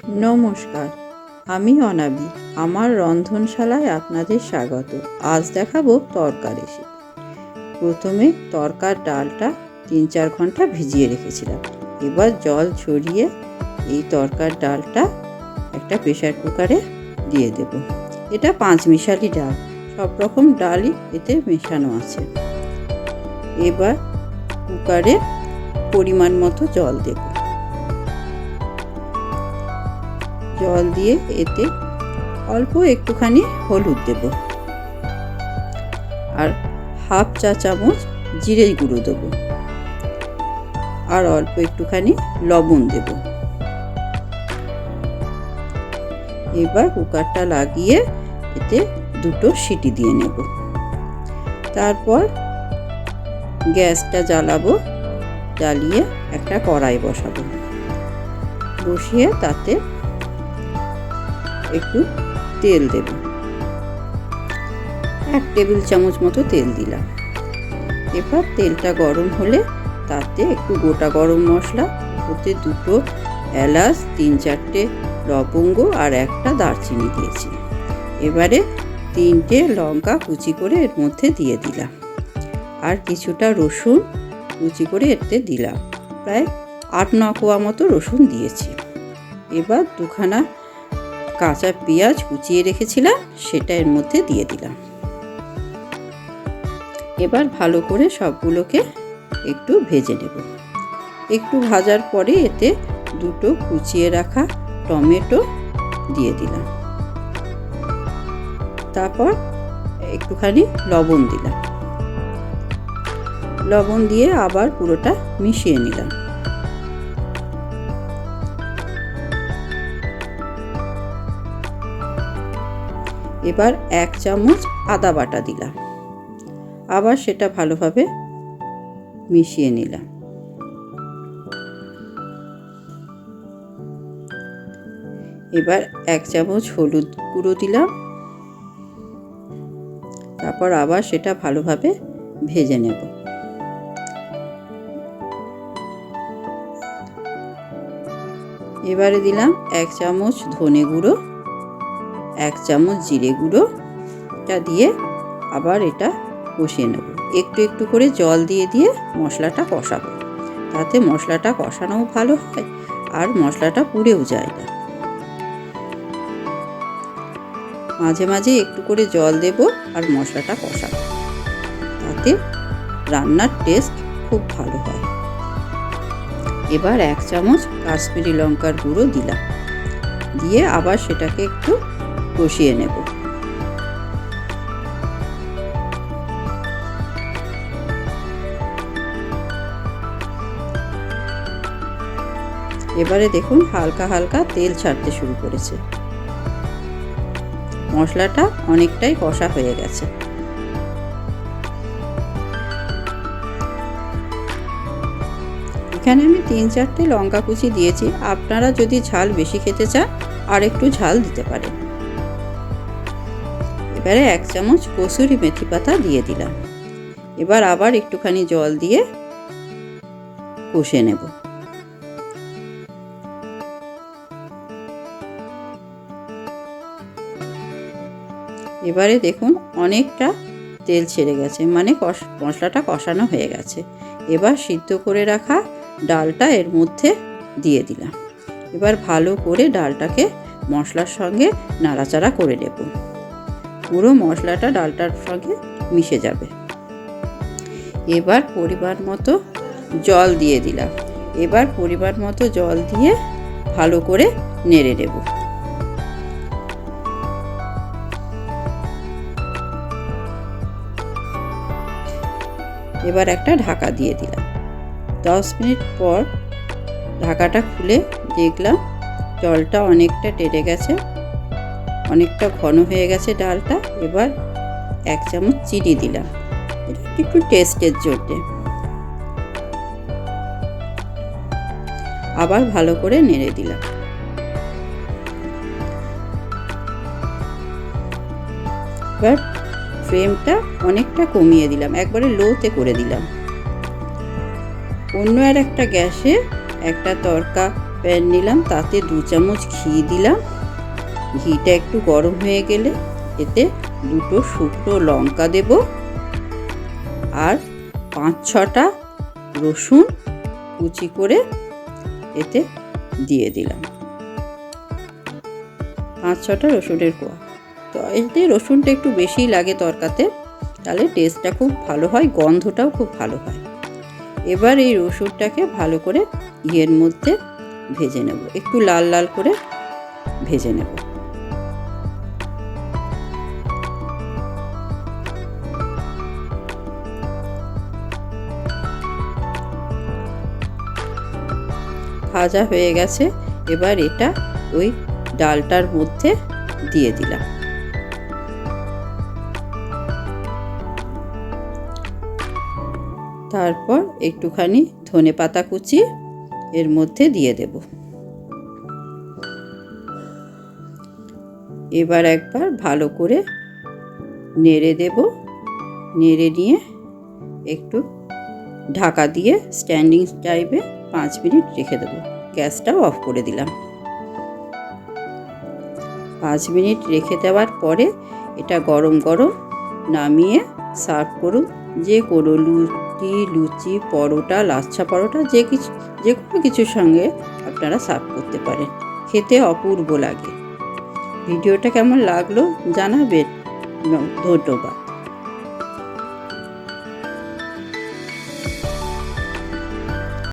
নমস্কার, আমি অনাবি। আমার রন্ধনশালায় আপনাদের স্বাগত। আজ দেখাবো তড়কা রেসিপি। প্রথমে তড়কার ডালটা 3-4 ঘন্টা ভিজিয়ে রেখেছিলাম। এবার জল ঝরিয়ে এই তড়কার ডালটা একটা প্রেসার কুকারে দিয়ে দেব। এটা 5 মিশালি ডাল, সব রকম ডালই এতে মেশানো আছে। এবার কুকারে পরিমাণ মতো জল দেব। জল দিয়ে এতে অল্প একটুখানি হলুদ দেব আর হাফ চা চামচ জিরে গুঁড়ো দেব আর অল্প একটুখানি লবণ দেব। এবার কুকারটা লাগিয়ে এতে 2 সিটি দিয়ে নেব। তারপর গ্যাসটা জ্বালাবো, জ্বালিয়ে একটা কড়াই বসাবো। বসিয়ে তাতে একটু তেল দেব। 1 টেবিল চামচ মতো তেল দিলাম। এবার তেলটা গরম হলে তাতে একটু গোটা গরম মশলা, ওতে 2 এলাচ, 3-4টে লবঙ্গ আর একটা দারচিনি দিয়েছি। এবারে 3টে লঙ্কা কুচি করে এর মধ্যে দিয়ে দিলাম আর কিছুটা রসুন কুচি করে এতে দিলাম। প্রায় 8-9 কোয়া মতো রসুন দিয়েছি। এবার 2খানা কাঁচা পেঁয়াজ কুচিয়ে রেখেছিলাম, সেটা এর মধ্যে দিয়ে দিলাম। এবার ভালো করে সবগুলোকে একটু ভেজে নেব। একটু ভাজার পরে এতে 2 কুচিয়ে রাখা টমেটো দিয়ে দিলাম। তারপর একটুখানি লবণ দিলাম। লবণ দিয়ে আবার পুরোটা মিশিয়ে নিলাম। এবার 1 চামচ আদা বাটা দিলাম। আবার সেটা ভালোভাবে মিশিয়ে নিলাম। এবার 1 চামচ হলুদ গুঁড়ো দিলাম। তারপর আবার সেটা ভালোভাবে ভেজে নেব। এবারে দিলাম 1 চামচ ধনে গুঁড়ো, 1 চামচ জিরে গুঁড়োটা দিয়ে আবার এটা কষিয়ে নেব। একটু একটু করে জল দিয়ে দিয়ে মশলাটা কষাবো, তাতে মশলাটা কষানোও ভালো হয় আর মশলাটা পুড়েও যায় না। মাঝে মাঝে একটু করে জল দেব আর মশলাটা কষাবো, তাতে রান্নার টেস্ট খুব ভালো হয়। এবার 1 চামচ কাশ্মীরি লঙ্কার গুঁড়ো দিলাম, দিয়ে আবার সেটাকে একটু কষিয়ে নেব। এবারে দেখুন হালকা হালকা তেল ছাড়তে শুরু করেছে। মশলাটা অনেকটাই কষা হয়ে গেছে। এখানে আমি 3-4টে লঙ্কা কুচি দিয়েছি। আপনারা যদি ঝাল বেশি খেতে চান আর একটু ঝাল দিতে পারেন। এবারে 1 চামচ কসুরি মেথি পাতা দিয়ে দিলাম। এবার আবার একটুখানি জল দিয়ে কষে নেব। এবারে দেখুন অনেকটা তেল ছেড়ে গেছে, মানে মশলাটা কষানো হয়ে গেছে। এবার সিদ্ধ করে রাখা ডালটা এর মধ্যে দিয়ে দিলাম। এবার ভালো করে ডালটাকে মশলার সঙ্গে নাড়াচাড়া করে নেব। পুরো মশলাটা ডালটার সঙ্গে মিশে যাবে। এবার পরিমাণ মতো জল দিয়ে দিলাম। এবার পরিমাণ মতো জল দিয়ে ভালো করে নেড়ে নেব। এবার একটা ঢাকা দিয়ে দিলাম। 10 মিনিট পর ঢাকাটা খুলে দেখলাম জলটা অনেকটা টেনে গেছে, অনেকটা ঘন হয়ে গেছে ডালটা। এবার 1 চামচ চিনি দিলাম, এটা একটু টেস্টের জন্য। আবার ভালো করে নেড়ে দিলাম। এবার ফ্লেমটা অনেকটা কমিয়ে দিলাম, একবারে লোতে করে দিলাম। অন্য আর একটা গ্যাসে একটা তড়কা প্যান নিলাম, তাতে 2 চামচ ঘি দিলাম। ঘিটা একটু গরম হয়ে গেলে এতে 2টো শুকনো লঙ্কা দেব আর 5-6টা রসুন কুচি করে এতে দিয়ে দিলাম। 5-6টা রসুনের কোয়া। তো এতে রসুনটা একটু বেশি লাগে তরকাতে, তাহলে টেস্টটা খুব ভালো হয়, গন্ধটাও খুব ভালো হয়। এবার এই রসুনটাকে ভালো করে ঘিয়ের মধ্যে ভেজে নেব, একটু লাল লাল করে ভেজে নেব। ভাজা হয়ে গেছে, এবার এটা ওই ডালটার মধ্যে দিয়ে দিলাম। তারপর একটুখানি ধনেপাতা কুচি এর মধ্যে দিয়ে দেব। এবার একবার ভালো করে নেড়ে দেব। নেড়ে নিয়ে একটু ঢাকা দিয়ে স্ট্যান্ডিং টাইমে 5 মিনিট রেখে দেব। গ্যাসটাও অফ করে দিলাম। 5 মিনিট রেখে দেওয়ার পরে এটা গরম গরম নামিয়ে সার্ভ করুন। যে কোনো রুটি, লুচি, পরোটা, লাচ্ছা পরোটা, যে কোনো কিছুর সঙ্গে আপনারা সার্ভ করতে পারেন। খেতে অপূর্ব লাগে। ভিডিওটা কেমন লাগলো জানাবেন। ধন্যবাদ।